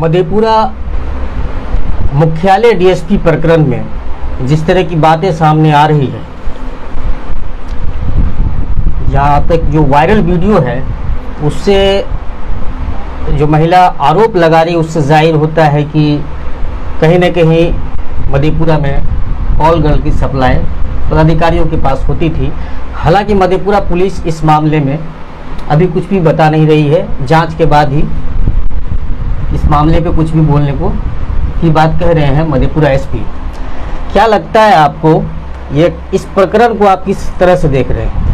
मधेपुरा मुख्यालय डीएसपी प्रकरण में जिस तरह की बातें सामने आ रही है, जहाँ तक जो वायरल वीडियो है उससे जो महिला आरोप लगा रही है उससे जाहिर होता है कि कहीं न कहीं मधेपुरा में कॉल गर्ल की सप्लाई पदाधिकारियों के पास होती थी। हालांकि मधेपुरा पुलिस इस मामले में अभी कुछ भी बता नहीं रही है। जांच के बाद ही इस मामले पे कुछ भी बोलने को की बात कह रहे हैं मधेपुरा एसपी। क्या लगता है आपको, ये इस प्रकरण को आप किस तरह से देख रहे हैं?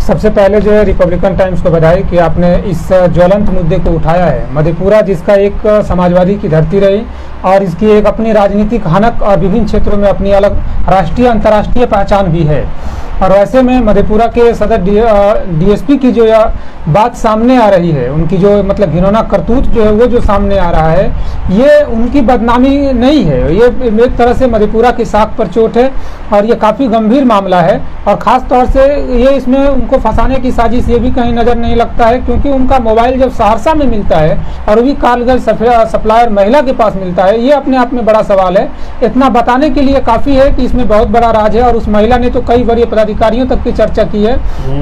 सबसे पहले जो है रिपब्लिकन टाइम्स को बधाई कि आपने इस ज्वलंत मुद्दे को उठाया है। मधेपुरा जिसका एक समाजवादी की धरती रही और इसकी एक अपनी राजनीतिक हनक और विभिन्न क्षेत्रों में अपनी अलग राष्ट्रीय अंतर्राष्ट्रीय पहचान भी है। और वैसे में मधेपुरा के सदर डीएसपी की जो बात सामने आ रही है, उनकी जो मतलब घिनौना करतूत जो है वो जो सामने आ रहा है, ये उनकी बदनामी नहीं है, ये एक तरह से मधेपुरा की साख पर चोट है और ये काफ़ी गंभीर मामला है। और ख़ास तौर से ये इसमें उनको फंसाने की साजिश ये भी कहीं नज़र नहीं लगता है, क्योंकि उनका मोबाइल जब सहरसा में मिलता है और भी कारगर सप्लायर महिला के पास मिलता है, ये अपने आप में बड़ा सवाल है। इतना बताने के लिए काफ़ी है कि इसमें बहुत बड़ा राज है। और उस महिला ने तो कई बड़े पदाधिकारियों तक की चर्चा की है,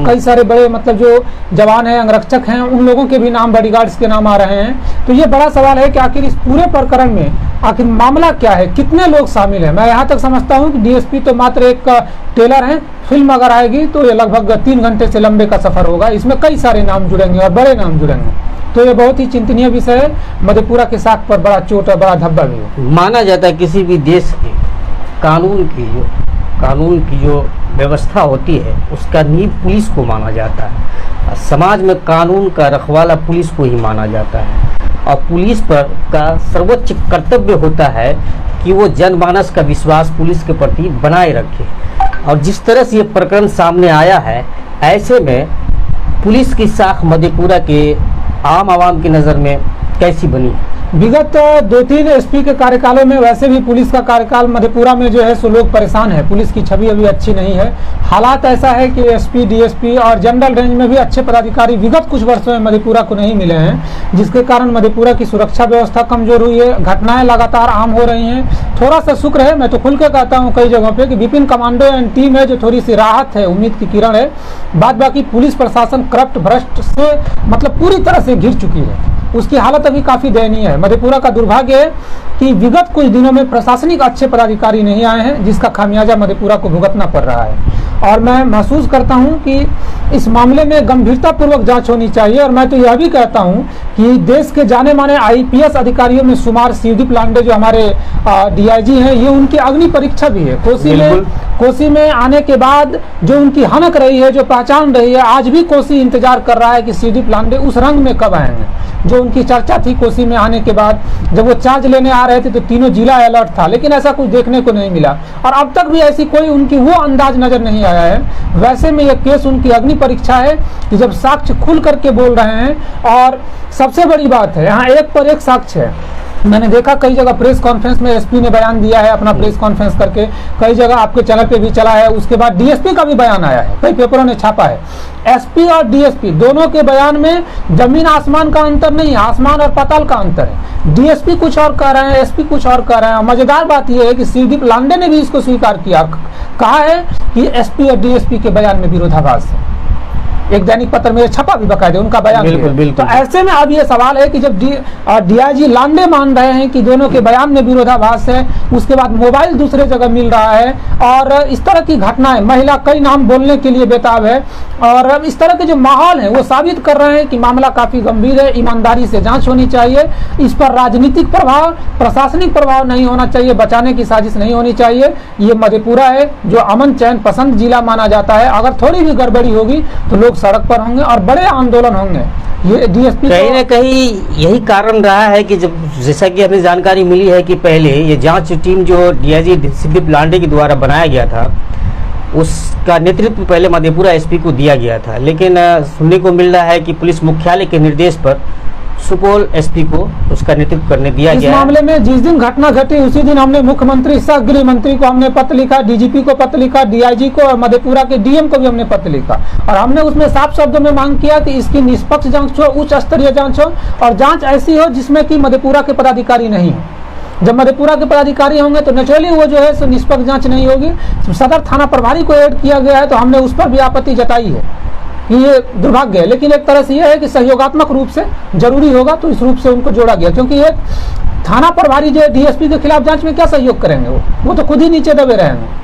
कई सारे बड़े मतलब जो जवान हैं, अंगरक्षक हैं, उन लोगों के भी नाम, बॉडीगार्ड्स के नाम आ रहे हैं। तो ये बड़ा सवाल है कि आखिर इस पूरे प्रकरण में आखिर मामला क्या है, कितने लोग शामिल हैं। मैं यहाँ तक समझता हूँ कि डीएसपी तो मात्र एक टेलर हैं। फिल्म अगर आएगी तो ये लगभग 3 घंटे से लंबे का सफर होगा, इसमें कई सारे नाम जुड़ेंगे और बड़े नाम जुड़ेंगे। तो ये बहुत ही चिंतनीय विषय है। मधेपुरा के साख पर बड़ा चोट और बड़ा धब्बा भी है। माना जाता है किसी भी देश के कानून की जो व्यवस्था होती है उसका नींव पुलिस को माना जाता है। समाज में कानून का रखवाला पुलिस को ही माना जाता है और पुलिस पर का सर्वोच्च कर्तव्य होता है कि वो जनमानस का विश्वास पुलिस के प्रति बनाए रखे। और जिस तरह से ये प्रकरण सामने आया है, ऐसे में पुलिस की साख मधेपुरा के आम आवाम की नज़र में कैसी बनी है? विगत 2-3 एसपी के कार्यकालों में वैसे भी पुलिस का कार्यकाल मधेपुरा में जो है सो लोग परेशान है। पुलिस की छवि अभी अच्छी नहीं है। हालात ऐसा है कि एसपी, डीएसपी और जनरल रेंज में भी अच्छे पदाधिकारी विगत कुछ वर्षों में मधेपुरा को नहीं मिले हैं, जिसके कारण मधेपुरा की सुरक्षा व्यवस्था कमजोर हुई है। घटनाएं लगातार आम हो रही हैं। थोड़ा सा शुक्र है, मैं तो खुल के कहता हूँ कई जगहों पर कि विपिन कमांडो एंड टीम है जो थोड़ी सी राहत है, उम्मीद की किरण है। बाद बाकी पुलिस प्रशासन करप्ट, भ्रष्ट से मतलब पूरी तरह से घिर चुकी है। उसकी हालत अभी काफ़ी दयनीय है। मधेपुरा का दुर्भाग्य है कि विगत कुछ दिनों में प्रशासनिक अच्छे पदाधिकारी नहीं आए हैं, जिसका खामियाजा मधेपुरा को भुगतना पड़ रहा है। और मैं महसूस करता हूं कि इस मामले में गंभीरतापूर्वक जांच होनी चाहिए। और मैं तो यह भी कहता हूं कि देश के जाने माने आईपीएस अधिकारियों में शुमार शिवदीप लांडे जो हमारे डीआईजी हैं, ये उनकी अग्नि परीक्षा भी है। कोसी में आने के बाद जो उनकी हनक रही है, जो पहचान रही है, आज भी कोसी इंतजार कर रहा है कि शिवदीप लांडे उस रंग में कब आएंगे। जो उनकी चर्चा थी कोसी में आने के बाद, जब वो चार्ज लेने आ रहे थे तो तीनों जिला अलर्ट था, लेकिन ऐसा कुछ देखने को नहीं मिला। और अब तक भी ऐसी कोई उनकी वो अंदाज नजर नहीं आया है। वैसे में यह केस उनकी अग्नि परीक्षा है कि जब साक्ष्य खुल करके बोल रहे हैं। और सबसे बड़ी बात है, यहाँ एक पर एक साक्ष्य है। मैंने देखा कई जगह प्रेस कॉन्फ्रेंस में एसपी ने बयान दिया है, अपना प्रेस कॉन्फ्रेंस करके, कई जगह आपके चैनल पे भी चला है। उसके बाद डीएसपी का भी बयान आया है, कई पेपरों ने छापा है। एसपी और डीएसपी दोनों के बयान में जमीन आसमान का अंतर नहीं, आसमान और पाताल का अंतर है। डीएसपी कुछ और कह रहे हैं, एसपी कुछ और कह रहे हैं। मजेदार बात यह है कि शिवदीप लांडे ने भी इसको स्वीकार किया, कहा है कि एसपी और डीएसपी के बयान में विरोधाभास है। एक दैनिक पत्र में छपा भी बकायदे उनका बयान। बिल्कुल। तो ऐसे में अब ये सवाल है कि जब डीआईजी लांडे मान रहे हैं कि दोनों के बयान में विरोधाभास है, उसके बाद मोबाइल दूसरे जगह मिल रहा है और इस तरह की घटनाएं, महिला कई नाम बोलने के लिए बेताब है, और अब इस तरह के जो माहौल है वो साबित कर रहे हैं कि मामला काफी गंभीर है। ईमानदारी से जांच होनी चाहिए। इस पर राजनीतिक प्रभाव, प्रशासनिक प्रभाव नहीं होना चाहिए, बचाने की साजिश नहीं होनी चाहिए। ये मधेपुरा है जो अमन चैन पसंद जिला माना जाता है। अगर थोड़ी भी गड़बड़ी होगी तो लोग सड़क पर होंगे और बड़े आंदोलन होंगे। ये डीएसपी कहीं न कहीं यही कारण रहा है कि जब, जैसा कि हमें जानकारी मिली है कि पहले ये जांच टीम जो डीआईजी शिवदीप लांडे के द्वारा बनाया गया था, उसका नेतृत्व पहले मधेपुरा एसपी को दिया गया था। लेकिन सुनने को मिल रहा है कि पुलिस मुख्यालय के निर्देश पर सुपौल एसपी को उसका नेतृत्व करने दिया इस गया है। मामले में जिस दिन घटना घटी उसी दिन हमने मुख्यमंत्री सह गृह मंत्री को हमने पत्र लिखा, डीजीपी को पत्र लिखा, डीआईजी को और मधेपुरा के डीएम को भी हमने पत्र लिखा और हमने उसमें साफ शब्दों में मांग किया कि इसकी निष्पक्ष जांच हो, उच्च स्तरीय जांच हो और जांच ऐसी हो जिसमें कि मधेपुरा के पदाधिकारी नहीं हो। जब मधेपुरा के पदाधिकारी होंगे तो नेचुरली वो जो है सो निष्पक्ष जांच नहीं होगी। सदर थाना प्रभारी को ऐड किया गया है तो हमने उस पर भी आपत्ति जताई है कि ये दुर्भाग्य है, लेकिन एक तरह से ये है कि सहयोगात्मक रूप से जरूरी होगा तो इस रूप से उनको जोड़ा गया, क्योंकि ये थाना प्रभारी जो डीएसपी के खिलाफ जांच में क्या सहयोग करेंगे, वो तो खुद ही नीचे दबे रहेंगे।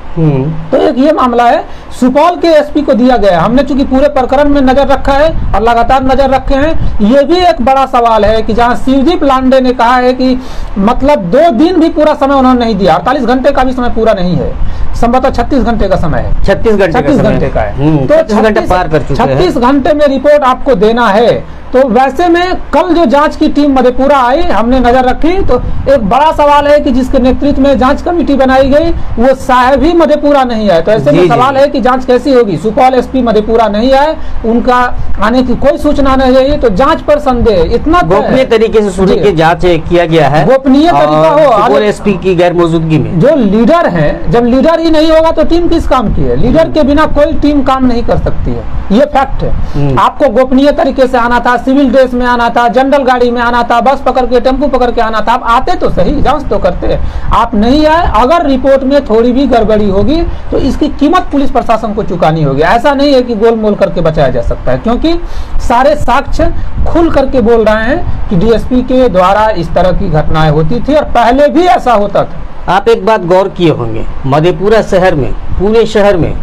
तो एक ये मामला है, सुपौल के एसपी को दिया गया है। हमने चूंकि पूरे प्रकरण में नजर रखा है और लगातार नजर रखे हैं। ये भी एक बड़ा सवाल है कि जहां शिवदीप लांडे ने कहा है कि मतलब 2 दिन भी पूरा समय उन्होंने नहीं दिया, 48 घंटे का भी समय पूरा नहीं है, संभवतः 36 घंटे का समय है, 36 घंटे का है। तो 36 घंटे पार कर चुके हैं। 36 घंटे में रिपोर्ट आपको देना है। तो वैसे में कल जो जांच की टीम मधेपुरा आई, हमने नजर रखी तो एक बड़ा सवाल है कि जिसके नेतृत्व में जांच कमेटी बनाई गई वो साहब ही मधेपुरा नहीं आए। तो ऐसे में सवाल है कि जांच कैसी होगी। सुपौल एसपी मधेपुरा नहीं आए, उनका आने की कोई सूचना नहीं रही, तो जांच पर संदेह इतना गोपनीय तरीके से सूर्य की जांच किया गया है, गोपनीय तरीका हो। सुपौल एसपी की गैर मौजूदगी में जो लीडर है, जब लीडर ही नहीं होगा तो टीम किस काम की है? लीडर के बिना कोई टीम काम नहीं कर सकती है, ये फैक्ट है। आपको गोपनीय तरीके से आना था, सिविल ड्रेस में आना था, जनरल गाड़ी में आना था, बस पकड़ के टेम्पो पकड़ के आना था। आप आते तो सही, जांच तो करते, आप नहीं आए। अगर रिपोर्ट में थोड़ी भी गड़बड़ी होगी तो इसकी कीमत पुलिस प्रशासन को चुकानी होगी। ऐसा नहीं है कि गोलमोल करके बचाया जा सकता है, क्योंकि सारे साक्ष्य खुल करके बोल रहे हैं कि डीएसपी के द्वारा इस तरह की घटनाएं होती थी और पहले भी ऐसा होता था। आप एक बात गौर किए होंगे, मधेपुरा शहर में, पूरे शहर में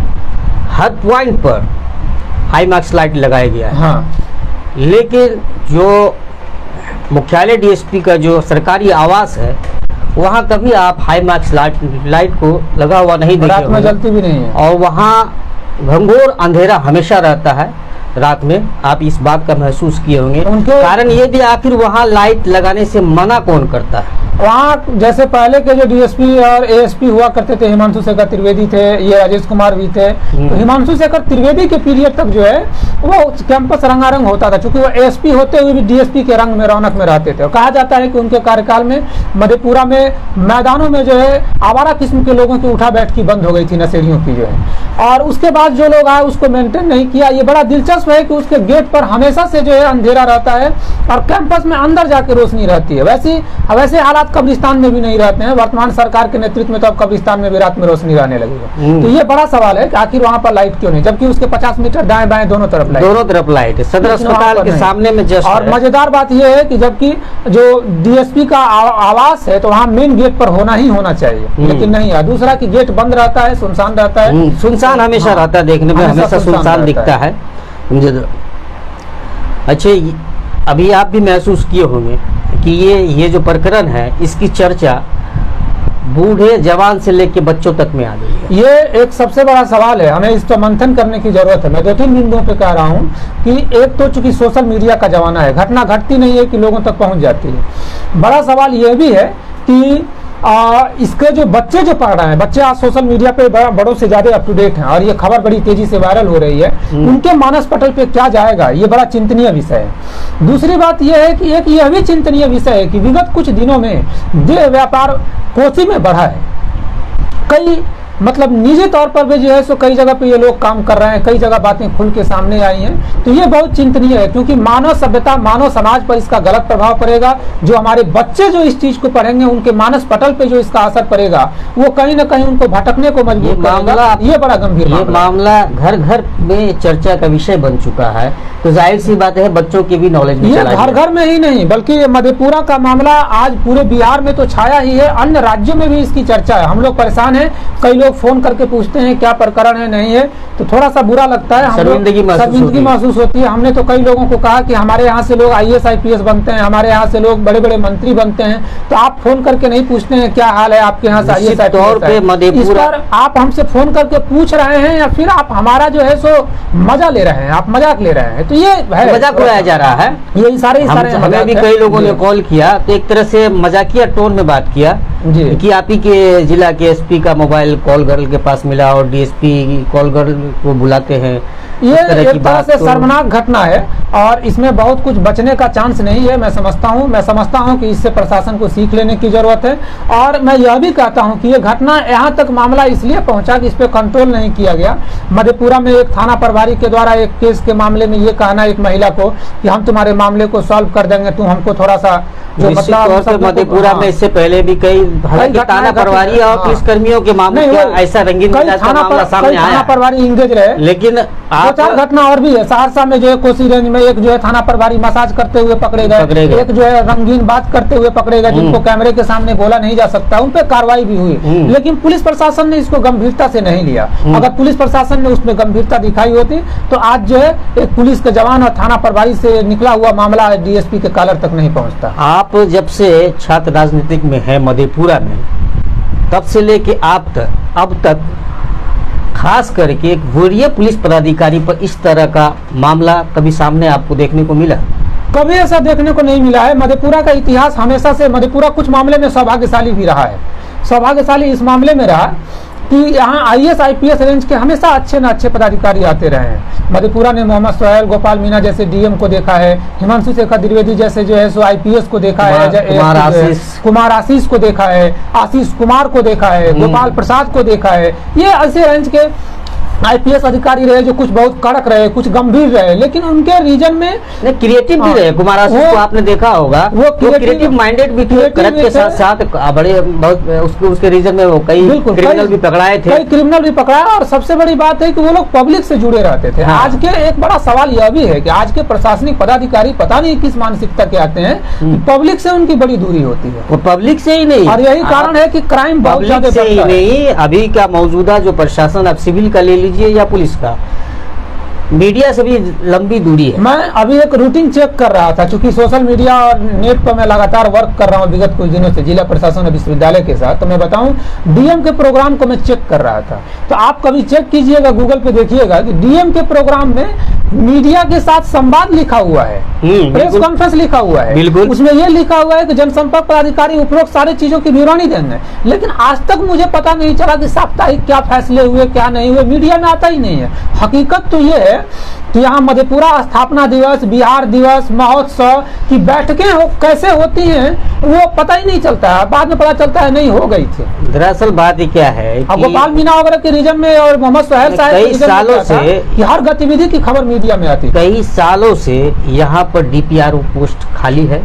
हर पॉइंट पर हाई मार्क्स लाइट लगाया गया है। हाँ, लेकिन जो मुख्यालय डीएसपी का जो सरकारी आवास है वहाँ कभी आप हाई मार्क्स लाइट को लगा हुआ नहीं देखे रात में जलती भी नहीं है और वहाँ घंघोर अंधेरा हमेशा रहता है। रात में आप इस बात का महसूस किए होंगे। कारण ये भी आखिर वहाँ लाइट लगाने से मना कौन करता है? वहाँ जैसे पहले के जो डीएसपी और एएसपी हुआ करते थे, हिमांशु शेखर त्रिवेदी थे, ये राजेश कुमार भी थे। तो हिमांशु शेखर त्रिवेदी के पीरियड तक जो है वो कैंपस रंगारंग होता था, क्योंकि वो एएसपी होते हुए भी डीएसपी के रंग में, रौनक में रहते थे। और कहा जाता है कि उनके कार्यकाल में मधेपुरा में मैदानों में जो है आवारा किस्म के लोगों की उठा बैठकी बंद हो गई थी, नशेड़ियों की जो है। और उसके बाद जो लोग आए उसको मेंटेन नहीं किया। ये बड़ा दिलचस्प है कि उसके गेट पर हमेशा से जो है अंधेरा रहता है और कैंपस में अंदर जाके रोशनी रहती है। वैसे हालात कब्रिस्तान में भी नहीं रहते हैं। वर्तमान सरकार के नेतृत्व में तो अब कब्रिस्तान में भी रात में रोशनी रहने लगेगा। तो ये बड़ा सवाल है कि आखिर वहाँ पर लाइट क्यों नहीं, जबकि उसके 50 मीटर दाएं बाएं दोनों तरफ लाइट है, सदर अस्पताल के सामने में जस्ट। और मजेदार बात यह है कि जबकि जो डीएसपी का आवास है तो वहाँ मेन गेट पर होना ही होना चाहिए, लेकिन नहीं है। दूसरा कि गेट बंद रहता है, सुनसान रहता है, सुनसान हमेशा रहता है, देखने में हमेशा सुनसान दिखता है। अच्छा, अभी आप भी महसूस किए होंगे कि ये जो प्रकरण है इसकी चर्चा बूढ़े जवान से लेके बच्चों तक में आ गई है। ये एक सबसे बड़ा सवाल है, हमें इस पर मंथन करने की जरूरत है। मैं 2-3 बिंदुओं पे कह रहा हूँ कि एक तो चूंकि सोशल मीडिया का जमाना है, घटना घटती नहीं है कि लोगों तक पहुँच जाती है। बड़ा सवाल यह भी है कि इसके जो बच्चे जो पढ़ रहे हैं, बच्चे आज सोशल मीडिया पे बड़ों से ज्यादा अप टू डेट हैं और ये खबर बड़ी तेजी से वायरल हो रही है, उनके मानस पटल पे क्या जाएगा, ये बड़ा चिंतनीय विषय है। दूसरी बात यह है कि एक यह भी चिंतनीय विषय है कि विगत कुछ दिनों में देह व्यापार कोसी में बढ़ा है। कई मतलब निजी तौर पर भी जो है सो कई जगह पे ये लोग काम कर रहे हैं, कई जगह बातें खुल के सामने आई हैं। तो ये बहुत चिंतनीय है, क्योंकि मानव सभ्यता, मानव समाज पर इसका गलत प्रभाव पड़ेगा। जो हमारे बच्चे जो इस चीज को पढ़ेंगे उनके मानस पटल पे जो इसका असर पड़ेगा वो कहीं ना कहीं उनको भटकने को मजबूर करेगा। ये बड़ा गंभीर मामला घर घर में चर्चा का विषय बन चुका है। तो जाहिर सी बात है बच्चों की भी नॉलेज ये घर घर में ही नहीं बल्कि मधेपुरा का मामला आज पूरे बिहार में तो छाया ही है, अन्य राज्यों में भी इसकी चर्चा है। हम लोग परेशान हैं, कई लोग फोन करके पूछते हैं क्या प्रकरण है, नहीं है, तो थोड़ा सा बुरा लगता है, शर्मिंदगी महसूस होती है। हमने तो कई लोगों को कहा कि हमारे यहाँ से लोग IAS IPS बनते हैं, हमारे यहाँ से लोग बड़े बड़े मंत्री बनते हैं, तो आप फोन करके नहीं पूछते हैं क्या हाल है आपके यहाँ से IAS IPS। इस पर आप हमसे फोन करके पूछ रहे हैं या फिर आप हमारा जो है सो मजा ले रहे हैं, आप मजाक ले रहे हैं। तो ये मजाक उड़ाया जा रहा है। ये सारे हमें भी कई लोगों ने कॉल किया तो एक तरह से मजाकिया टोन में बात किया कि आप ही के जिला के SP का मोबाइल कॉल गर्ल के पास मिला और DSP कॉल गर्ल को बुलाते हैं ये इस तरह की एक तरह बात से तो- शर्मनाक घटना है और इसमें बहुत कुछ बचने का चांस नहीं है। मैं समझता हूं कि इससे प्रशासन को सीख लेने की जरूरत है। और मैं यह भी कहता हूं कि ये घटना यहाँ तक मामला इसलिए पहुंचा कि इस पे कंट्रोल नहीं किया गया। मधेपुरा में एक थाना प्रभारी के द्वारा एक केस के मामले में ये कहना एक महिला को कि हम तुम्हारे मामले को सॉल्व कर देंगे, तुम हमको थोड़ा सा जो निश्चित तौर से मधेपुरा में इससे पहले भी कई हालांकि थाना प्रभारी और पुलिस कर्मियों के मामले का ऐसा रंगीन मिजाज का मामला सामने आया, थाना प्रभारी इंगेज रहे। लेकिन दो चार घटना और भी है। सहरसा में जो है कोसी रेंज में एक जो है थाना प्रभारी मसाज करते हुए पकड़े गए, एक जो है रंगीन बात करते हुए पकड़े गए, जिनको कैमरे के सामने बोला नहीं जा सकता, उन पर कार्रवाई भी हुई। लेकिन पुलिस प्रशासन ने इसको गंभीरता से नहीं लिया। अगर पुलिस प्रशासन ने उसमें गंभीरता दिखाई होती तो आज जो है एक पुलिस के जवान और थाना प्रभारी से निकला हुआ मामला डीएसपी के कॉलर तक नहीं पहुंचता। आप जब से छात्र राजनीतिक में है मधेपुरा में, तब से लेके आप तक अब तक खास करके एक वरीय पुलिस पदाधिकारी पर इस तरह का मामला कभी सामने आपको देखने को मिला? कभी ऐसा देखने को नहीं मिला है। मधेपुरा का इतिहास हमेशा से, मधेपुरा कुछ मामले में सौभाग्यशाली भी रहा है। सौभाग्यशाली इस मामले में रहा कि यहाँ आईएएस आईपीएस रेंज के हमेशा अच्छे न अच्छे पदाधिकारी आते रहे हैं। मधेपुरा ने मोहम्मद सोहेल, गोपाल मीना जैसे डीएम को देखा है, हिमांशु शेखर द्विवेदी जैसे जो है सो आईपीएस को देखा है, कुमार आशीष को देखा है, आशीष कुमार को देखा है, गोपाल प्रसाद को देखा है। ये ऐसे रेंज के आईपीएस अधिकारी रहे जो कुछ बहुत कड़क रहे, कुछ गंभीर रहे, लेकिन उनके रीजन में क्रिएटिव भी रहे। कुमार आशीष को आपने देखा होगा, वो क्रिएटिव माइंडेड भी थे, कड़क के साथ साथ बड़े बहुत उसके रीजन में वो कई क्रिमिनल भी पकड़ाए थे, कई क्रिमिनल भी पकड़ाए। और सबसे बड़ी बात है कि वो लोग पब्लिक से जुड़े रहते थे। हाँ। आज के एक बड़ा सवाल यह भी है कि आज के प्रशासनिक पदाधिकारी पता नहीं किस मानसिकता के आते हैं, पब्लिक से उनकी बड़ी दूरी होती है। वो पब्लिक से ही नहीं, और यही कारण है कि क्राइम बहुत ज्यादा से ही नहीं। अभी का मौजूदा जो प्रशासन, अब सिविल का ले लीजिए या पुलिस का, मीडिया से भी लंबी दूरी है। मैं अभी एक रूटीन चेक कर रहा था, चूंकि सोशल मीडिया और नेट पर मैं लगातार वर्क कर रहा हूँ विगत कुछ दिनों से जिला प्रशासन और विश्वविद्यालय के साथ। तो मैं बताऊं, डीएम के प्रोग्राम को मैं चेक कर रहा था। तो आप कभी चेक कीजिएगा, गूगल पे देखिएगा कि डीएम के प्रोग्राम में मीडिया के साथ संवाद लिखा हुआ है, प्रेस कॉन्फ्रेंस लिखा हुआ है, बिल्कुल उसमें यह लिखा हुआ है कि जनसंपर्क पदाधिकारी उपरोक्त सारी चीजों की विवरणी देंगे। लेकिन आज तक मुझे पता नहीं चला कि साप्ताहिक क्या फैसले हुए, क्या नहीं हुए, मीडिया में आता ही नहीं है। हकीकत तो ये है कि यहाँ मधेपुरा स्थापना दिवस, बिहार दिवस, महोत्सव की बैठकें कैसे होती हैं वो पता ही नहीं चलता है। बाद में पता चलता है नहीं हो गई थी। दरअसल बात ये क्या है कि गोपाल मीना वगैरह के रीजन में और मोहम्मद सोहेल साहब कई सालों से कि हर गतिविधि की खबर मीडिया में आती है। कई सालों से यहाँ पर डीपीआरओ पोस्ट खाली है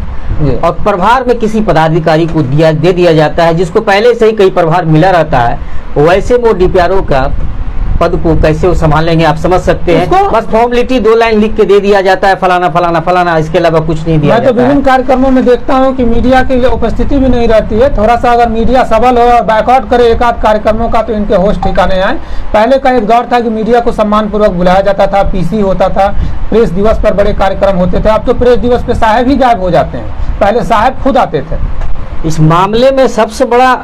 और प्रभार में किसी पदाधिकारी को दे दिया जाता है, जिसको पहले से ही कई प्रभार मिला रहता है। वैसे वो डीपीआरओ का पद को कैसे वो संभालेंगे, आप समझ सकते हैं। बस फॉर्मेलिटी 2 लाइन लिख के दे दिया जाता है, फलाना फलाना फलाना, इसके अलावा कुछ नहीं दिया जाता है। मैं तो विभिन्न कार्यक्रमों में देखता हूं कि मीडिया की उपस्थिति भी नहीं रहती है। थोड़ा सा अगर मीडिया सबल हो और बैकआउट करे एक आध कार्यक्रमों का तो इनके होश ठिकाने आए। पहले का एक दौर था कि मीडिया को सम्मान पूर्वक बुलाया जाता था, पीसी होता था, प्रेस दिवस पर बड़े कार्यक्रम होते थे। अब तो प्रेस दिवस पे साहब ही गायब हो जाते हैं, पहले साहब खुद आते थे। इस मामले में सबसे बड़ा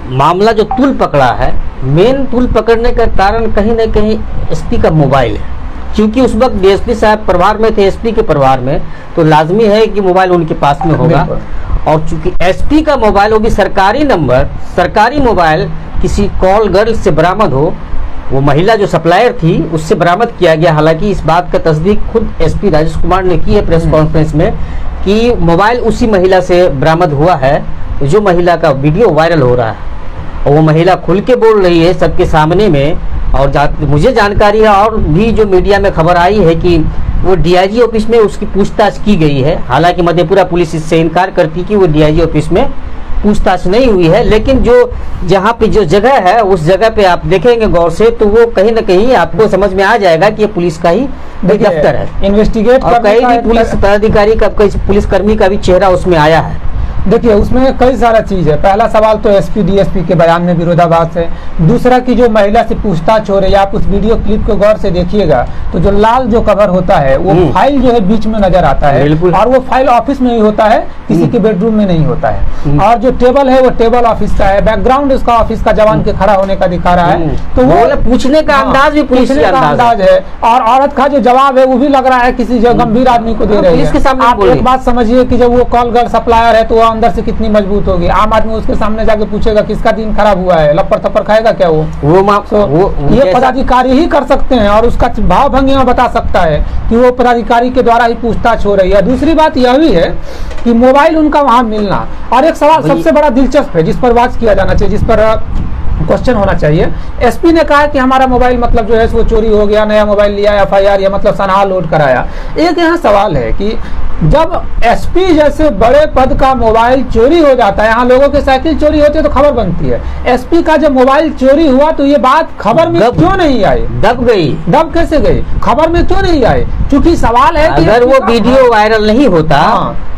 मामला जो तूल पकड़ा है, मेन तूल पकड़ने का कारण कहीं न कहीं एसपी का मोबाइल है। क्योंकि उस वक्त डीएसपी साहब प्रभार में थे, एसपी के प्रभार में, तो लाजमी है कि मोबाइल उनके पास में होगा। और चूंकि एसपी का मोबाइल, वो भी सरकारी नंबर, सरकारी मोबाइल किसी कॉल गर्ल से बरामद हो, वो महिला जो सप्लायर थी उससे बरामद किया गया। हालांकि इस बात का तस्दीक खुद एसपी राजेश कुमार ने की है प्रेस कॉन्फ्रेंस में कि मोबाइल उसी महिला से बरामद हुआ है जो महिला का वीडियो वायरल हो रहा है। और वो महिला खुल के बोल रही है सबके सामने में। और मुझे जानकारी है और भी जो मीडिया में खबर आई है कि वो डीआईजी ऑफिस में उसकी पूछताछ की गई है। हालांकि मधेपुरा पुलिस इससे इनकार करती कि वो डीआईजी ऑफिस में पूछताछ नहीं हुई है, लेकिन जो जहाँ पे जो जगह है उस जगह पे आप देखेंगे गौर से तो वो कहीं ना कहीं आपको समझ में आ जाएगा कि ये पुलिस का ही दफ्तर है। इन्वेस्टिगेट और कहीं भी पुलिस पदाधिकारी का, पुलिसकर्मी का भी चेहरा उसमें आया है। देखिए उसमें कई सारा चीज है। पहला सवाल तो एसपी डीएसपी के बयान में विरोधाभास है। दूसरा की जो महिला से पूछताछ हो रही है, आप उस वीडियो क्लिप को गौर से देखिएगा तो जो लाल जो कवर होता है वो फाइल जो है बीच में नजर आता है, और वो फाइल ऑफिस में ही होता है, किसी के बेडरूम में नहीं होता है। और जो टेबल है वो टेबल ऑफिस का है, बैकग्राउंड उसका ऑफिस का जवान के खड़ा होने का दिखा रहा है। तो वो पूछने का अंदाज भी पुलिस का अंदाज है। और औरत का जो जवाब है वो भी लग रहा है किसी जो गंभीर आदमी को दे रही है। पुलिस के सामने आप एक बात समझिए कि जब वो कॉल गर्ल सप्लायर है तो अंदर से कितनी मजबूत होगी। आम आदमी उसके सामने जाके पूछेगा किसका दिन खराब हुआ है, लपड़ थप्पड़ खाएगा क्या वो ये पदाधिकारी ही कर सकते हैं और उसका भाव भंगिमा बता सकता है कि वो पदाधिकारी के द्वारा ही पूछताछ हो रही है। दूसरी बात यह भी है कि मोबाइल उनका वहां मिलना, और एक सवाल सबसे बड़ा दिलचस्प है जिस पर बात किया जाना चाहिए, जिस पर क्वेश्चन होना चाहिए। एसपी ने कहा कि हमारा मोबाइल मतलब जो है वो चोरी हो गया, नया मोबाइल लिया, एफआईआर या मतलब सनहा लोड कराया। एक यहाँ सवाल है कि जब एसपी जैसे बड़े पद का मोबाइल चोरी हो जाता है, यहाँ लोगों की साइकिल चोरी होती है तो खबर बनती है, एसपी का जब मोबाइल चोरी हुआ तो ये बात खबर में क्यों नहीं आई? दब गई। दब कैसे गई? खबर में क्यों नहीं आई? क्योंकि सवाल है कि अगर वो वीडियो वायरल नहीं होता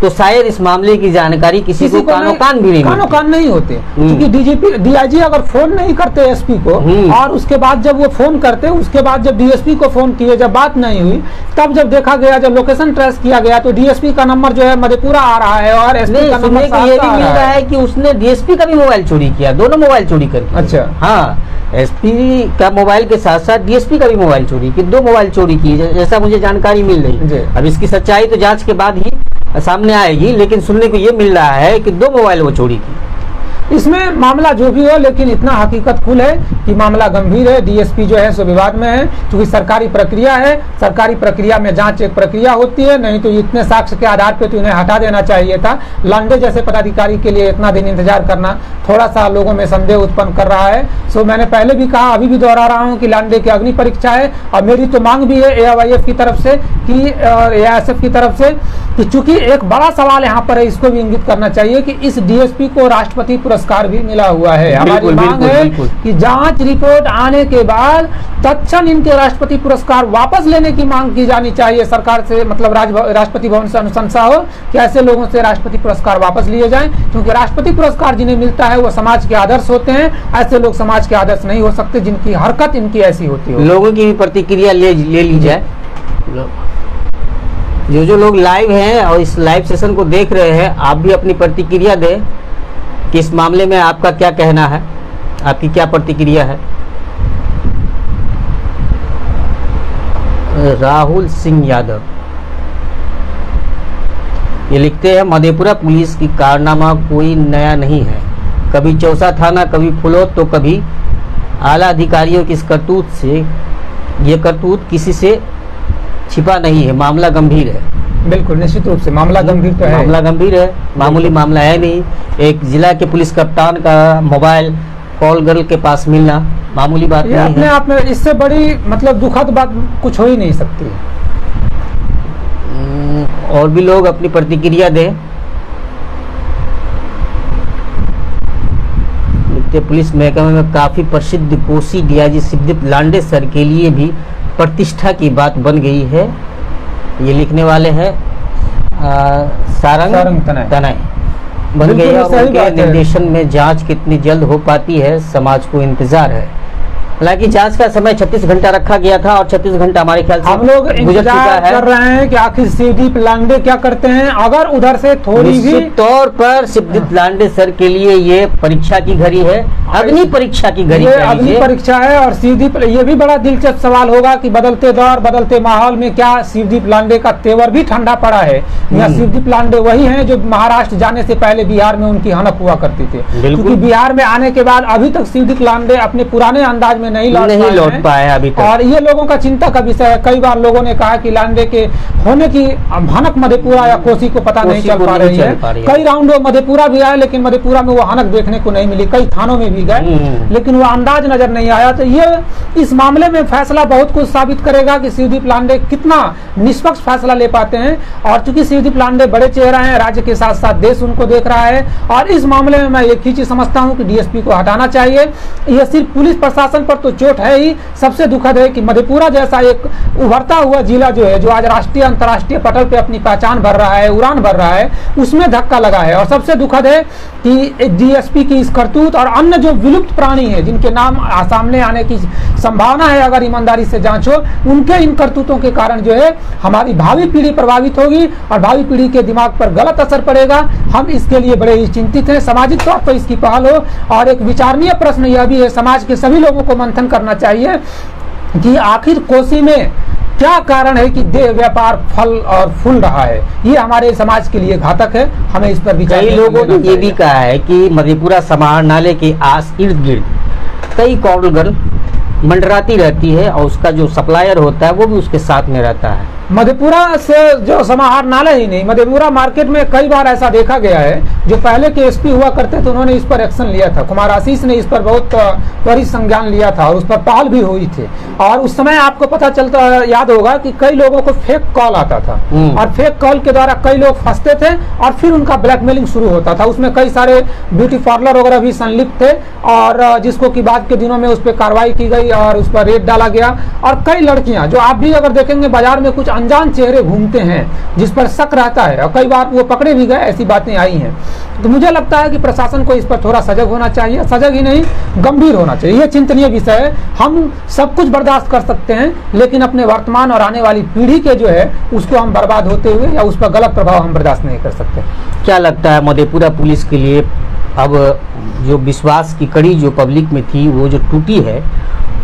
तो शायद इस मामले की जानकारी किसी को कानो कान भी नहीं, कानो कान नहीं होते। क्योंकि डीजीपी डीआईजी अगर फोन नहीं करते एसपी को, और उसके बाद जब वो फोन करते, उसके बाद जब डीएसपी को फोन किए, जब बात नहीं हुई, तब जब देखा गया, जब लोकेशन ट्रेस किया गया तो डीएसपी का नंबर जो है मधेपुरा आ रहा है और एसपी का नंबर ये भी मिल रहा है कि उसने डीएसपी का भी मोबाइल चोरी किया, दोनों मोबाइल चोरी कर। अच्छा, हाँ, एसपी का मोबाइल के साथ साथ डीएसपी का भी मोबाइल चोरी की, 2 मोबाइल चोरी की, जैसा मुझे जानकारी मिल रही है। अब इसकी सच्चाई तो जांच के बाद ही सामने आएगी, लेकिन सुनने को ये मिल रहा है कि 2 मोबाइल वो चोरी की। इसमें मामला जो भी हो, लेकिन इतना हकीकत कुल है कि मामला गंभीर है। डीएसपी जो है सो विवाद में है, क्योंकि सरकारी प्रक्रिया है, सरकारी प्रक्रिया में जांच एक प्रक्रिया होती है, नहीं तो इतने साक्ष्य के आधार पे तो उन्हें हटा देना चाहिए था। लांडे जैसे पदाधिकारी के लिए इतना दिन इंतजार करना थोड़ा सा लोगों में संदेह उत्पन्न कर रहा है। सो मैंने पहले भी कहा, अभी भी दोहरा रहा हूँ कि लांडे की अग्नि परीक्षा है, और मेरी तो मांग भी है एआईएफ की तरफ से कि एआईएसएफ की तरफ से कि चूंकि एक बड़ा सवाल यहाँ पर है, इसको भी इंगित करना चाहिए कि इस डीएसपी को राष्ट्रपति पुरस्कार भी मिला हुआ है। हमारी मांग है कि जांच रिपोर्ट आने के बाद तत्क्षण इनके राष्ट्रपति पुरस्कार वापस लेने की मांग की जानी चाहिए सरकार से, मतलब राष्ट्रपति भवन से अनुशंसा हो कि ऐसे लोगों से राष्ट्रपति पुरस्कार वापस लिए जाएं, क्योंकि राष्ट्रपति पुरस्कार जिन्हें मिलता है वो समाज के आदर्श होते हैं। ऐसे लोग समाज के आदर्श नहीं हो सकते जिनकी हरकत इनकी ऐसी होती है। लोगों की भी प्रतिक्रिया ले ली जाए। जो लोग लाइव हैं और इस लाइव सेशन को देख रहे हैं, आप भी अपनी प्रतिक्रिया दें कि इस मामले में आपका क्या कहना है, आपकी क्या प्रतिक्रिया है। राहुल सिंह यादव ये लिखते हैं, मधेपुरा पुलिस की कारनामा कोई नया नहीं है, कभी चौसा थाना, कभी फुलौत, तो कभी आला अधिकारियों की इस करतूत से, ये करतूत किसी से छिपा नहीं है, मामला गंभीर है। बिल्कुल, निश्चित रूप से मामला गंभीर तो है, मामला गंभीर है, मामूली मामला है नहीं। एक जिला के पुलिस कप्तान का मोबाइल कॉल गर्ल के पास मिलना मामूली बात नहीं है। अपने आप में इससे बड़ी मतलब दुखद बात कुछ हो ही नहीं सकती। और भी लोग अपनी प्रतिक्रिया दें। पुलिस महकमे में काफी प्रसिद्ध कोसी डीआईजी सिद्दीप लांडे सर के लिए भी प्रतिष्ठा की बात बन गई है। ये लिखने वाले हैं सारंग तनय बन गई है। उनके निर्देशन में जांच कितनी जल्द हो पाती है, समाज को इंतजार है। हालांकि जांच का समय 36 घंटा रखा गया था और 36 घंटा हमारे ख्याल से हम लोग इंतजार कर रहे हैं कि आखिर शिवदीप लांडे क्या करते हैं। अगर उधर से थोड़ी भी तौर पर शिवदीप लांडे सर के लिए ये परीक्षा की घड़ी है, अग्नि परीक्षा की घड़ी, अग्नि परीक्षा है। और शिवदीप, ये भी बड़ा दिलचस्प सवाल होगा कि बदलते दौर बदलते माहौल में क्या शिवदीप लांडे का तेवर भी ठंडा पड़ा है, या शिवदीप लांडे वही हैं जो महाराष्ट्र जाने से पहले बिहार में उनकी हनक हुआ करती थी। क्योंकि बिहार में आने के बाद अभी तक शिवदीप लांडे अपने पुराने अंदाज में नहीं लौट पाए अभी तक, और ये लोगों का चिंता का विषय है। कई बार लोगों ने कहा कि लांडे के होने की भनक मधेपुरा या कोसी को पता नहीं चल पा रही है। कई राउंड वो मधेपुरा भी आए, लेकिन मधेपुरा में वो हनक देखने को नहीं मिली। कई थानों में भी गए, लेकिन वो अंदाज नजर नहीं आया। तो ये इस मामले में फैसला बहुत कुछ साबित करेगा कि शिवदीप लांडे कितना निष्पक्ष फैसला ले पाते हैं। और चूंकि शिवदीप लांडे बड़े चेहरा है, राज्य के साथ साथ देश उनको देख रहा है, और इस मामले में मैं एक ही चीज समझता हूँ कि डीएसपी को हटाना चाहिए। यह सिर्फ पुलिस प्रशासन पर तो चोट है ही, सबसे दुखद है कि मधेपुरा जैसा एक उभरता हुआ जिला जो है, जो आज राष्ट्रीय अंतर्राष्ट्रीय पटल पे अपनी पहचान भर रहा है, उड़ान भर रहा है, उसमें धक्का लगा है। और सबसे दुखद है कि डीएसपी की इस करतूत और अन्य जो विलुप्त प्राणी है जिनके नाम सामने आने की संभावना है अगर ईमानदारी से जांच हो, उनके इन करतूतों के कारण जो है हमारी भावी पीढ़ी प्रभावित होगी और भावी पीढ़ी के दिमाग पर गलत असर पड़ेगा। हम इसके लिए बड़े ही चिंतित हैं। सामाजिक तौर पर इसकी पहल हो। और एक विचारणीय प्रश्न यह भी है, समाज के सभी लोगों को मंथन करना चाहिए कि आखिर कोसी में क्या कारण है कि देह व्यापार फल और फूल रहा है? ये हमारे समाज के लिए घातक है, हमें इस पर विचार कई लोगों ने ये भी कहा है कि मधेपुरा समाहरणालय के आस इर्द गिर्द कई कॉल गर्ल मंडराती रहती है और उसका जो सप्लायर होता है वो भी उसके साथ में रहता है। मधेपुरा से जो समाहरणालय ही नहीं, मधेपुरा मार्केट में कई बार ऐसा देखा गया है। जो पहले के एसपी हुआ करते थे उन्होंने इस पर एक्शन लिया था, कुमार आशीष ने इस पर बहुत त्वरित संज्ञान लिया था और उस पर पहल भी हुई थी। और उस समय आपको पता चलता याद होगा कि कई लोगों को फेक कॉल आता था और फेक कॉल के द्वारा कई लोग फंसते थे और फिर उनका ब्लैकमेलिंग शुरू होता था। उसमें कई सारे ब्यूटी पार्लर वगैरह भी संलिप्त थे और जिसको कि बाद के दिनों में उस पर कार्रवाई की गई और उस पर रेड डाला गया। और कई लड़कियां जो आप भी अगर देखेंगे बाजार में कुछ अनजान चेहरे घूमते हैं जिस पर शक रहता है और कई बार वो पकड़े भी गए, ऐसी बातें आई हैं। तो मुझे लगता है कि प्रशासन को इस पर थोड़ा सजग होना चाहिए, सजग ही नहीं गंभीर होना चाहिए। ये चिंतनीय विषय है। हम सब कुछ बर्दाश्त कर सकते हैं लेकिन अपने वर्तमान और आने वाली पीढ़ी के जो है उसको हम बर्बाद होते हुए या उस पर गलत प्रभाव हम बर्दाश्त नहीं कर सकते। क्या लगता है मधेपुरा पुलिस के लिए अब जो विश्वास की कड़ी जो पब्लिक में थी वो जो टूटी है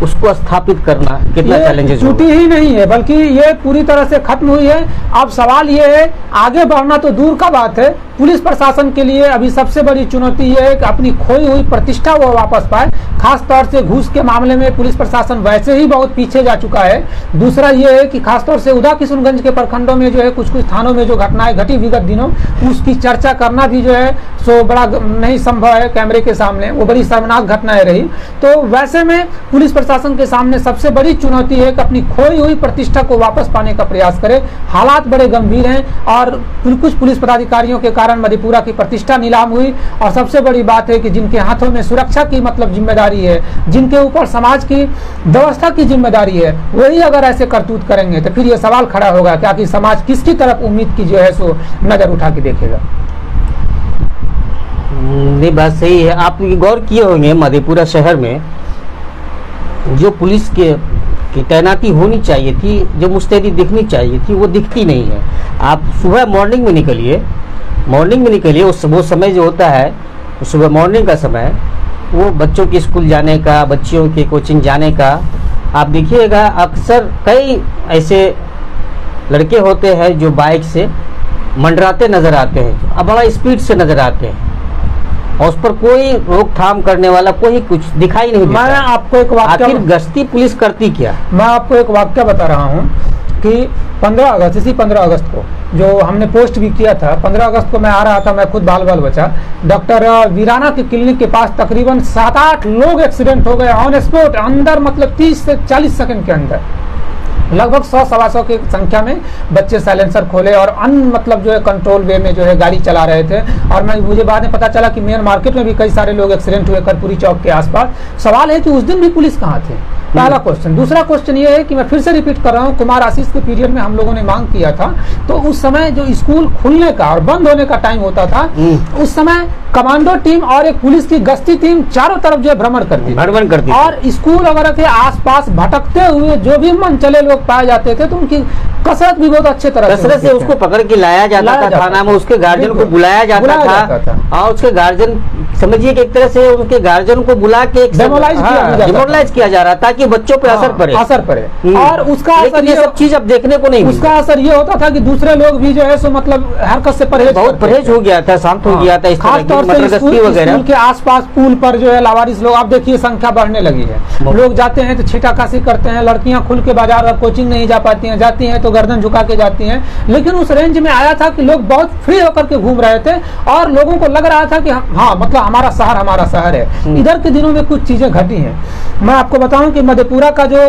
उसको स्थापित करना कितना चैलेंजेस? टूटी ही नहीं है बल्कि ये पूरी तरह से खत्म हुई है। अब सवाल ये है आगे बढ़ना तो दूर का बात है, पुलिस प्रशासन के लिए अभी सबसे बड़ी चुनौती ये है कि अपनी खोई हुई प्रतिष्ठा वो वापस पाए। खास तौर से घूस के मामले में पुलिस प्रशासन वैसे ही बहुत पीछे जा चुका है। दूसरा ये है कि खास तौर से उदा किशुनगंज के प्रखंडों में जो है कुछ थानों में जो घटनाएं घटी विगत दिनों उसकी चर्चा करना भी जो है सो बड़ा नहीं संभव है कैमरे के सामने, वो बड़ी शर्मनाक घटनाएं रही। तो वैसे में पुलिस प्रशासन के सामने सबसे बड़ी चुनौती है कि अपनी खोई हुई प्रतिष्ठा को वापस पाने का प्रयास करे। हालात बड़े गंभीर हैं और कुछ पुलिस पदाधिकारियों के कारण मधेपुरा की प्रतिष्ठा नीलाम हुई। और सबसे बड़ी बात है कि जिनके हाथों में सुरक्षा की मतलब जिम्मेदारी है, जिनके ऊपर समाज की व्यवस्था की जिम्मेदारी है, वही अगर ऐसे करतूत करेंगे तो फिर ये सवाल खड़ा होगा कि आखिर समाज किसकी तरफ उम्मीद की जो है सो नजर उठा के देखेगा। नहीं, बात सही है। आप गौर किए होंगे मधेपुरा शहर में जो पुलिस की तैनाती होनी चाहिए थी, जो मुस्तैदी दिखनी चाहिए थी, वो दिखती नहीं है। आप सुबह मॉर्निंग में निकलिए, वो समय जो होता है सुबह मॉर्निंग का समय, वो बच्चों के स्कूल जाने का, बच्चियों के कोचिंग जाने का, आप देखिएगा अक्सर कई ऐसे लड़के होते हैं जो बाइक से मंडराते नजर आते हैं, अब बड़ा स्पीड से नजर आते हैं और उस पर कोई रोकथाम करने वाला कोई कुछ दिखाई नहीं देता। मैं आपको एक वाक्य, आखिर गश्ती पुलिस करती क्या? मैं आपको एक वाक्य बता रहा हूँ कि 15 अगस्त को जो हमने पोस्ट भी किया था, 15 अगस्त को मैं आ रहा था, मैं खुद बाल बचा, डॉक्टर वीराना के क्लिनिक के पास तकरीबन 7-8 लोग एक्सीडेंट हो गए ऑन स्पॉट, अंदर मतलब 30 से 40 सेकंड के अंदर। लगभग 100-125 की संख्या में बच्चे साइलेंसर खोले और मतलब जो है कंट्रोल वे में जो है गाड़ी चला रहे थे। और मुझे बाद में पता चला कि मेन मार्केट में भी कई सारे लोग एक्सीडेंट हुए कर्पूरी चौक के आसपास। सवाल है कि उस दिन भी पुलिस कहाँ थे? पहला क्वेश्चन। दूसरा क्वेश्चन ये है कि मैं फिर से रिपीट कर रहा हूँ, कुमार आशीष के पीरियड में हम लोगों ने मांग किया था, तो उस समय जो स्कूल खुलने का और बंद होने का टाइम होता था, उस समय कमांडो टीम और एक पुलिस की गश्ती टीम चारों तरफ जो है भ्रमण करती और स्कूल वगैरह के आसपास भटकते हुए जो भी मन चले लोग पाए जाते थे तो उनकी कसरत भी बहुत अच्छे तरह से उसको पकड़ के लाया जाता था थाना में, उसके गार्जियन को बुलाया जाता था और उसके गार्जियन समझिए कि एक तरह से उनके गार्जियन को बुला के डिमोरलाइज किया जा रहा था ताकि बच्चों पे असर पड़े। और उसका असर ये सब चीज अब देखने को नहीं, उसका असर ये होता था कि दूसरे लोग भी जो है सो मतलब हरकत से परहेज हो गया था, शांत हो गया था। खास तौर से स्कूल के आसपास पुल पर जो है लावारिस लोग, आप देखिए संख्या बढ़ने लगी है। लोग जाते हैं तो छीटाकाशी करते हैं, लड़कियां खुल के बाजार और कोचिंग नहीं जा पाती हैं, जाती हैं तो गर्दन झुका के जाती हैं। लेकिन उस रेंज में आया था कि लोग बहुत फ्री होकर के घूम रहे थे और लोगों को लग रहा था कि हाँ मतलब हमारा शहर है। इधर के दिनों में कुछ चीजें घटी हैं। मैं आपको बताऊं कि मधेपुरा का जो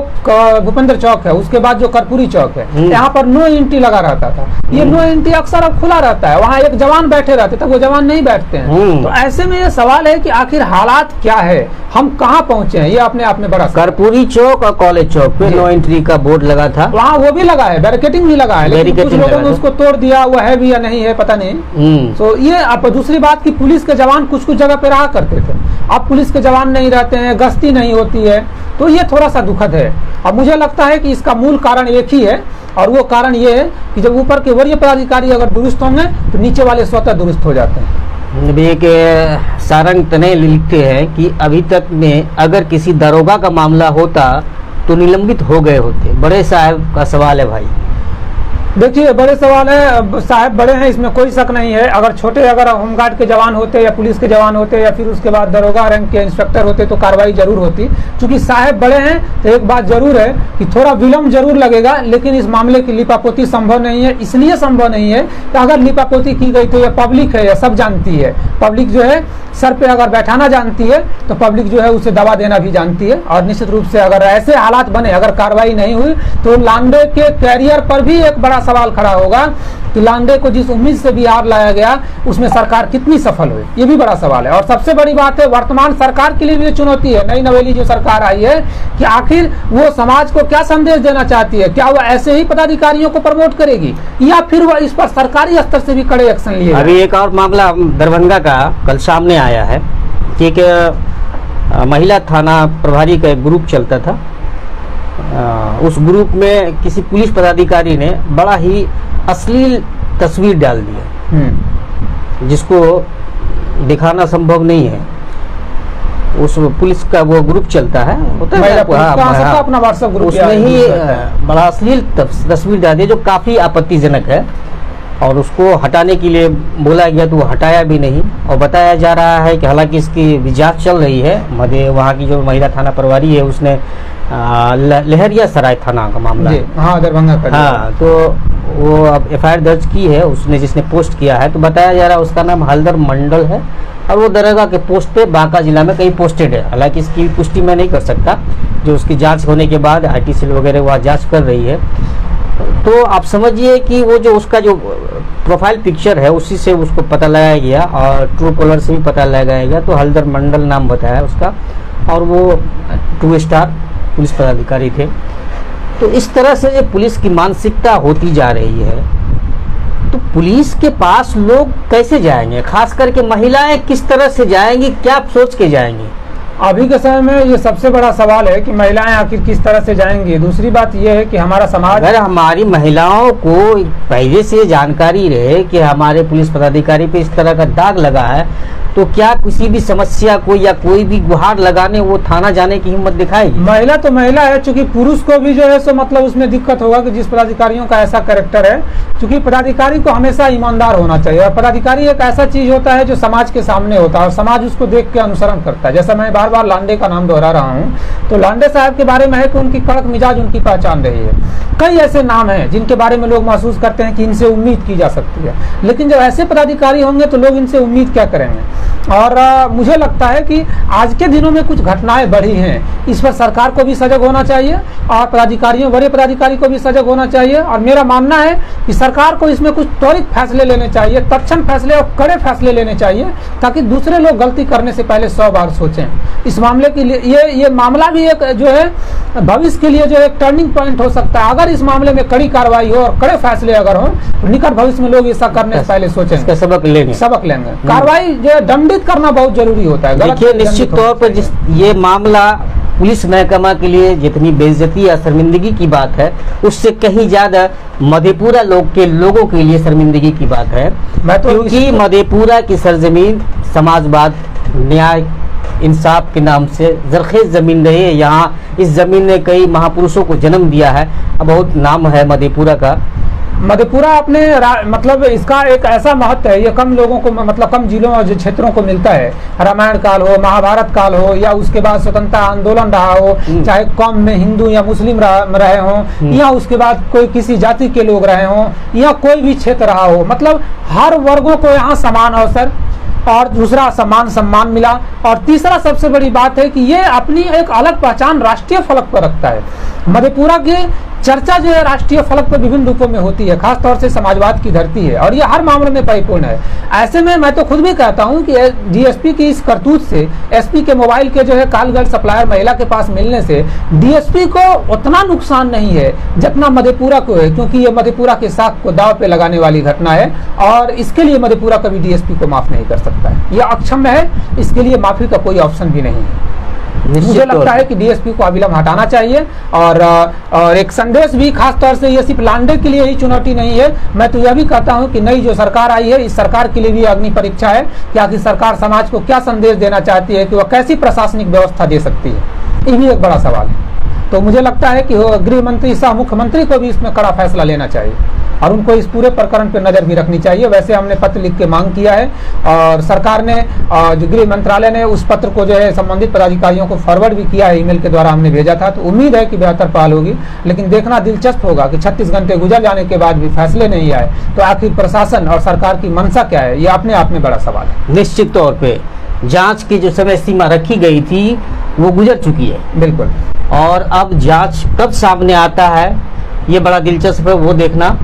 भूपेंद्र चौक है, उसके बाद जो कर्पूरी चौक है, यहाँ पर नो एंट्री लगा रहता था। ये नो एंट्री अक्सर अब खुला रहता है, वहाँ एक जवान बैठे रहते थे, वो जवान नहीं बैठते हैं। तो ऐसे में ये सवाल है कि आखिर हालात क्या है, हम कहाँ पहुंचे हैं, ये अपने आप में बड़ा। कर्पूरी चौक और कॉलेज चौक पे नो एंट्री का बोर्ड लगा था, वहाँ वो भी लगा है, बैरिकेडिंग भी लगा है, लेकिन कुछ लोगों ने उसको तोड़ दिया, वो है भी या नहीं है पता नहीं। तो ये अब दूसरी बात कि पुलिस के जवान कुछ जगह पे रहा करते थे, अब पुलिस के जवान नहीं रहते हैं, गश्ती नहीं होती है, तो ये थोड़ा सा दुखद है। और मुझे लगता है कि इसका मूल कारण एक ही है और वो कारण ये है कि जब ऊपर के वरीय पदाधिकारी अगर दुरुस्त होंगे तो नीचे वाले स्वतः दुरुस्त हो जाते हैं। एक सारंग तने लिखते हैं कि अभी तक में अगर किसी दरोगा का मामला होता तो निलंबित हो गए होते। बड़े साहब का सवाल है भाई। देखिए, बड़े सवाल है, साहब बड़े हैं, इसमें कोई शक नहीं है। अगर छोटे, अगर होमगार्ड के जवान होते या पुलिस के जवान होते या फिर उसके बाद दरोगा रैंक के इंस्पेक्टर होते तो कार्रवाई जरूर होती। चूंकि साहब बड़े हैं तो एक बात जरूर है कि थोड़ा विलम्ब जरूर लगेगा, लेकिन इस मामले की लिपापोती संभव नहीं है। इसलिए संभव नहीं है कि अगर लिपापोती की गई तो यह पब्लिक है, यह सब जानती है। पब्लिक जो है सर पे अगर बैठाना जानती है तो पब्लिक जो है उसे दवा देना भी जानती है। और निश्चित रूप से अगर ऐसे हालात बने, अगर कार्रवाई नहीं हुई तो लांडे के कैरियर पर भी एक बड़ा सवाल खड़ा होगा कि लांडे को जिस उम्मीद से बिहार लाया गया उसमें सरकार कितनी सफल हुई, ये भी बड़ा सवाल है। और सबसे बड़ी बात है, वर्तमान सरकार के लिए भी चुनौती है, नई नवेली जो सरकार आई है, कि आखिर वो समाज को क्या संदेश देना चाहती है। क्या वो ऐसे ही पदाधिकारियों को प्रमोट करेगी या फिर वो इस पर सरकारी स्तर से भी कड़े एक्शन लिए? अभी एक और मामला दरभंगा का कल सामने आया है कि एक महिला थाना प्रभारी का एक ग्रुप चलता था। उस ग्रुप में किसी पुलिस पदाधिकारी ने बड़ा ही अश्लील तस्वीर डाल दिया, जिसको दिखाना संभव नहीं है। उस पुलिस का वो ग्रुप चलता है, होता है अपना व्हाट्सएप ग्रुप, उसमें ही बड़ा अश्लील तस्वीर डाल दी जो काफी आपत्तिजनक है। और उसको हटाने के लिए बोला गया तो वो हटाया भी नहीं। और बताया जा रहा है कि हालांकि इसकी जांच चल रही है। वहाँ की जो महिला थाना प्रभारी है उसने लहरिया सराय थाना का मामला है, हाँ, दरभंगा का, हाँ, तो वो अब FIR दर्ज की है उसने, जिसने पोस्ट किया है। तो बताया जा रहा है उसका नाम हलदर मंडल है और वो दरगा के पोस्ट पे बांका जिला में कहीं पोस्टेड है। हालांकि इसकी पुष्टि मैं नहीं कर सकता, जो उसकी जांच होने के बाद IT सेल वगैरह वहाँ जांच कर रही है। तो आप समझिए कि वो जो उसका जो प्रोफाइल पिक्चर है उसी से उसको पता लगाया गया और ट्रू कॉलर से भी पता लगाया गया। तो हलदर मंडल नाम बताया उसका और वो 2 स्टार पुलिस पदाधिकारी थे। तो इस तरह से जो पुलिस की मानसिकता होती जा रही है, तो पुलिस के पास लोग कैसे जाएंगे, खास करके महिलाएं किस तरह से जाएंगी, क्या सोच के जाएंगी? अभी के समय में ये सबसे बड़ा सवाल है कि महिलाएं आखिर किस तरह से जाएंगी। दूसरी बात ये है कि हमारा समाज, अगर हमारी महिलाओं को पहले से जानकारी रहे कि हमारे पुलिस पदाधिकारी पे इस तरह का दाग लगा है, तो क्या किसी भी समस्या को या कोई भी गुहार लगाने वो थाना जाने की हिम्मत दिखाएगी? महिला तो महिला है, चूंकि पुरुष को भी जो है सो मतलब उसमें दिक्कत होगा कि जिस पदाधिकारियों का ऐसा कैरेक्टर है। चूंकि पदाधिकारी को हमेशा ईमानदार होना चाहिए और पदाधिकारी एक ऐसा चीज होता है जो समाज के सामने होता है और समाज उसको देख के अनुसरण करता है। जैसा मैं बार बार लांडे का नाम दोहरा रहा हूँ, तो लांडे साहब के बारे में है कि उनकी कड़क मिजाज उनकी पहचान रही है। कई ऐसे नाम हैं जिनके बारे में लोग महसूस करते हैं कि इनसे उम्मीद की जा सकती है, लेकिन जब ऐसे पदाधिकारी होंगे तो लोग इनसे उम्मीद क्या करेंगे। और मुझे लगता है कि आज के दिनों में कुछ घटनाएं बढ़ी हैं, इस पर सरकार को भी सजग होना चाहिए और पदाधिकारियों, बड़े पदाधिकारी को भी सजग होना चाहिए। और मेरा मानना है कि सरकार को इसमें कुछ त्वरित फैसले लेने चाहिए, तत्क्षण फैसले और कड़े फैसले लेने चाहिए, ताकि दूसरे लोग गलती करने से पहले 100 बार सोचें। इस मामले के लिए ये मामला भी एक जो है भविष्य के लिए जो एक टर्निंग पॉइंट हो सकता है। अगर इस मामले में कड़ी कार्रवाई हो और कड़े फैसले अगर हो तो निकट भविष्य में लोग ऐसा करने से पहले सोचेंगे, सबक लेंगे। कार्रवाई जो दंडित करना बहुत जरूरी होता है। देखिए, निश्चित तौर पर जिस ये मामला पुलिस महकमा के लिए जितनी बेइज्जती या शर्मिंदगी की बात है, उससे कहीं ज्यादा मधेपुरा लोगों के लिए शर्मिंदगी की बात है। क्योंकि मधेपुरा की सरजमीन समाजवाद, न्याय, इंसाफ के नाम से जरखेज जमीन रही है। यहाँ इस जमीन ने कई महापुरुषों को जन्म दिया है, बहुत नाम है मधेपुरा का। मधेपुरा अपने मतलब इसका एक ऐसा महत्व है, ये कम लोगों को, मतलब कम जिलों और क्षेत्रों को मिलता है। रामायण काल हो, महाभारत काल हो, या उसके बाद स्वतंत्रता आंदोलन रहा हो, चाहे कौम में हिंदू या मुस्लिम रहे हों, या उसके बाद कोई किसी जाति के लोग रहे हों, या कोई भी क्षेत्र रहा हो, मतलब हर वर्गों को यहाँ समान अवसर और दूसरा समान सम्मान मिला। और तीसरा सबसे बड़ी बात है कि ये अपनी एक अलग पहचान राष्ट्रीय फलक पर रखता है। मधेपुरा की चर्चा जो है राष्ट्रीय फलक पर विभिन्न रूपों में होती है, खासतौर से समाजवाद की धरती है और ये हर मामले में परिपूर्ण है। ऐसे में मैं तो खुद भी कहता हूं कि DSP की इस करतूत से, SP के मोबाइल के जो है कॉल गर्ल सप्लायर महिला के पास मिलने से DSP को उतना नुकसान नहीं है जितना मधेपुरा को है, क्योंकि ये मधेपुरा के साख को दाव पे लगाने वाली घटना है और इसके लिए मधेपुरा कभी DSP को माफ नहीं कर सकता है। यह अक्षम है, इसके लिए माफी का कोई ऑप्शन भी नहीं है। मुझे लगता है कि DSP को अविलंब हटाना चाहिए और एक संदेश भी, खास तौर से ये सिर्फ लांडे के लिए ही चुनौती नहीं है, मैं तो यह भी कहता हूं कि नई जो सरकार आई है, इस सरकार के लिए भी अग्नि परीक्षा है कि आखिर सरकार समाज को क्या संदेश देना चाहती है, कि वह कैसी प्रशासनिक व्यवस्था दे सकती है। ये भी एक बड़ा सवाल है। तो मुझे लगता है कि गृह मंत्री सह मुख्यमंत्री को भी इसमें कड़ा फैसला लेना चाहिए और उनको इस पूरे प्रकरण पर नजर भी रखनी चाहिए। वैसे हमने पत्र लिख के मांग किया है और सरकार ने जो गृह मंत्रालय ने उस पत्र को जो है संबंधित पदाधिकारियों को फॉरवर्ड भी किया है, ईमेल के द्वारा हमने भेजा था। तो उम्मीद है कि बेहतर पहल होगी, लेकिन देखना दिलचस्प होगा कि 36 घंटे गुजर जाने के बाद भी फैसले नहीं आए तो आखिर प्रशासन और सरकार की मंशा क्या है, ये अपने आप में बड़ा सवाल है। निश्चित तौर पे जांच की जो समय सीमा रखी गई थी वो गुजर चुकी है, बिल्कुल, और अब जांच कब सामने आता है ये बड़ा दिलचस्प है वो देखना,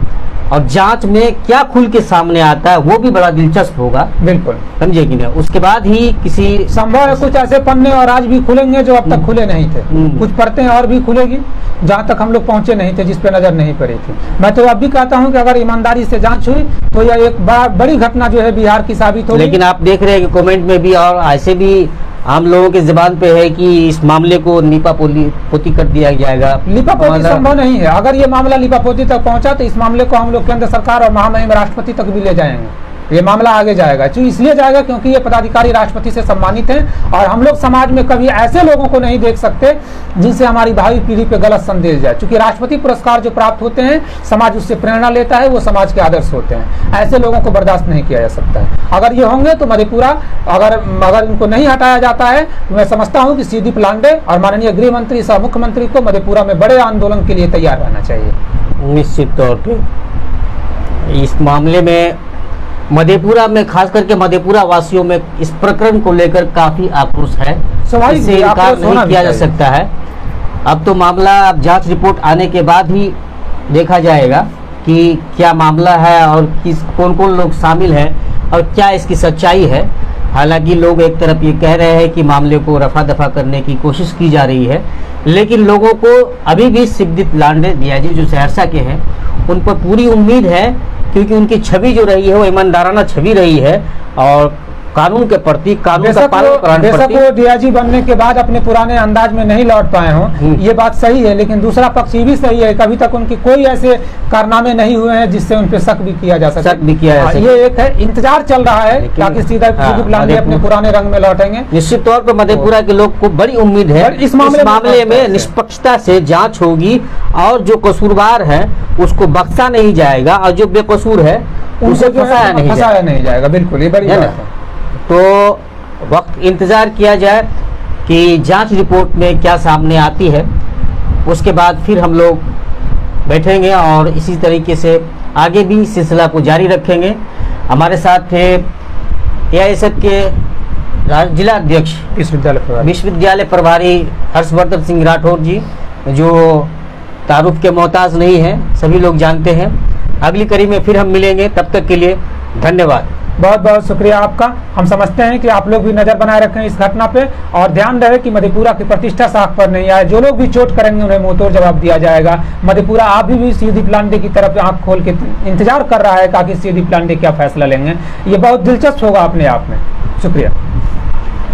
और जांच में क्या खुल के सामने आता है वो भी बड़ा दिलचस्प होगा, बिल्कुल, समझे कि नहीं। उसके बाद ही किसी संभव है कुछ ऐसे पन्ने और आज भी खुलेंगे जो अब तक खुले नहीं थे, कुछ परतें और भी खुलेगी जहाँ तक हम लोग पहुंचे नहीं थे, जिस पे नजर नहीं पड़ी थी। मैं तो अब भी कहता हूँ कि अगर ईमानदारी से जांच हुई तो यह एक बड़ी घटना जो है बिहार की साबित होगी। लेकिन आप देख रहे हैं कि कमेंट में भी और ऐसे भी आम लोगों के जुबान पे है कि इस मामले को लीपापोती कर दिया जाएगा। लीपापोती संभव नहीं है। अगर ये मामला लीपापोती तक पहुंचा तो इस मामले को हम लोग केंद्र सरकार और महामहिम राष्ट्रपति तक भी ले जाएंगे। ये मामला आगे जाएगा, इसलिए जाएगा क्योंकि ये पदाधिकारी राष्ट्रपति से सम्मानित हैं और हम लोग समाज में कभी ऐसे लोगों को नहीं देख सकते जिनसे हमारी भावी पीढ़ी पे गलत संदेश जाए। क्योंकि राष्ट्रपति पुरस्कार जो प्राप्त होते हैं, समाज उससे प्रेरणा लेता है, वो समाज के आदर्श होते हैं। ऐसे लोगों को बर्दाश्त नहीं किया जा सकता है। अगर ये होंगे तो मधेपुरा अगर इनको नहीं हटाया जाता है तो मैं समझता हूँ कि सीधी प्लांडे और माननीय गृह मंत्री सह मुख्यमंत्री को मधेपुरा में बड़े आंदोलन के लिए तैयार रहना चाहिए। निश्चित तौर पर इस मामले में मधेपुरा में, खास करके मधेपुरा वासियों में इस प्रकरण को लेकर काफी आक्रोश है, इससे इनकार नहीं किया जा सकता है। अब तो मामला, अब जांच रिपोर्ट आने के बाद ही देखा जाएगा कि क्या मामला है और कौन कौन लोग शामिल हैं और क्या इसकी सच्चाई है। हालांकि लोग एक तरफ ये कह रहे हैं कि मामले को रफा दफा करने की कोशिश की जा रही है, लेकिन लोगों को अभी भी सिद्धित लांडे डीआईजी जो सहरसा के हैं उन पर पूरी उम्मीद है, क्योंकि उनकी छवि जो रही है वो ईमानदाराना छवि रही है और कानून के प्रति, कानून का पालन कराने के प्रति। वो डीआईजी बनने के बाद अपने पुराने अंदाज में नहीं लौट पाए हों, ये बात सही है, लेकिन दूसरा पक्ष ये भी सही है, कभी तक उनकी कोई ऐसे कारनामे नहीं हुए हैं जिससे उन पे शक भी किया जा सके। ये एक है, इंतजार चल रहा है ताकि सीधा लांडे अपने पुराने रंग में लौटेंगे। निश्चित तौर पर मधेपुरा के लोग को बड़ी उम्मीद है इस मामले में निष्पक्षता से जाँच होगी और जो कसूरवार है उसको बख्शा नहीं जाएगा और जो बेकसूर है उसे फंसाया नहीं जाएगा। बिल्कुल, ये बड़ी बात है। तो वक्त इंतजार किया जाए कि जांच रिपोर्ट में क्या सामने आती है, उसके बाद फिर हम लोग बैठेंगे और इसी तरीके से आगे भी सिलसिला को जारी रखेंगे। हमारे साथ थे एआईएसएफ के जिला अध्यक्ष विश्वविद्यालय प्रभारी हर्षवर्धन सिंह राठौर जी, जो तारुफ के मोहताज नहीं हैं, सभी लोग जानते हैं। अगली कड़ी में फिर हम मिलेंगे, तब तक के लिए धन्यवाद। बहुत बहुत शुक्रिया आपका। हम समझते हैं कि आप लोग भी नजर बनाए रखें इस घटना पे और ध्यान रहे कि मधेपुरा की प्रतिष्ठा साख पर नहीं आए। जो लोग भी चोट करेंगे उन्हें मुंहतोड़ जवाब दिया जाएगा। मधेपुरा अभी भी सीधी प्लांडे की तरफ आंख खोल के इंतजार कर रहा है कि सीधी प्लांडे क्या फैसला लेंगे। ये बहुत दिलचस्प होगा अपने आप में। शुक्रिया।